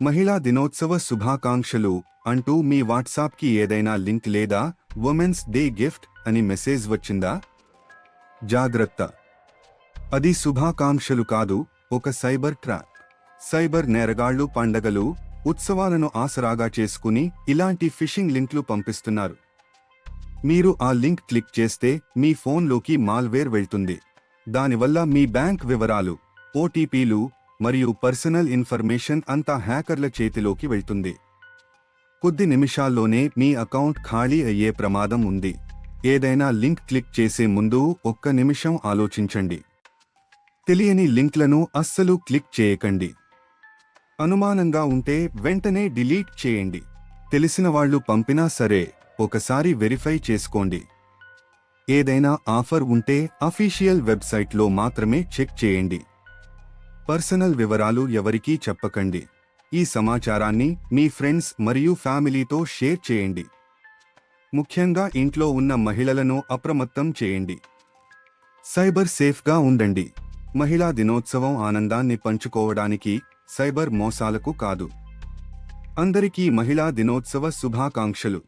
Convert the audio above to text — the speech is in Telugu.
మహిళా దినోత్సవ శుభాకాంక్షలు అంటూ మీ వాట్సాప్కి ఏదైనా లింక్ లేదా ఉమెన్స్ డే గిఫ్ట్ అని మెసేజ్ వచ్చిందా? జాగ్రత్త, అది శుభాకాంక్షలు కాదు, ఒక సైబర్ ట్రాప్. సైబర్ నేరగాళ్లు పండగలు, ఉత్సవాలను ఆసరాగా చేసుకుని ఇలాంటి ఫిషింగ్ లింక్లు పంపిస్తున్నారు. మీరు ఆ లింక్ క్లిక్ చేస్తే మీ ఫోన్లోకి మాల్వేర్ వెళ్తుంది. దానివల్ల మీ బ్యాంక్ వివరాలు, ఓటీపీలు మరియు పర్సనల్ ఇన్ఫర్మేషన్ అంతా హ్యాకర్ల చేతిలోకి వెళ్తుంది. కొద్ది నిమిషాల్లోనే మీ అకౌంట్ ఖాళీ అయ్యే ప్రమాదం ఉంది. ఏదైనా లింక్ క్లిక్ చేసే ముందు ఒక్క నిమిషం ఆలోచించండి. తెలియని లింక్లను అస్సలు క్లిక్ చేయకండి. అనుమానంగా ఉంటే వెంటనే డిలీట్ చేయండి. తెలిసిన వాళ్ళు పంపినా సరే ఒకసారి వెరిఫై చేసుకోండి. ఏదైనా ఆఫర్ ఉంటే అఫీషియల్ వెబ్సైట్లో మాత్రమే చెక్ చేయండి. పర్సనల్ వివరాలు ఎవరికీ చెప్పకండి. ఈ సమాచారాన్ని మీ ఫ్రెండ్స్ మరియు ఫ్యామిలీతో షేర్ చేయండి. ముఖ్యంగా ఇంట్లో ఉన్న మహిళలను అప్రమత్తం చేయండి. సైబర్ సేఫ్గా ఉండండి. మహిళా దినోత్సవం ఆనందాన్ని పంచుకోవడానికి, సైబర్ మోసాలకు కాదు. అందరికీ మహిళా దినోత్సవ శుభాకాంక్షలు.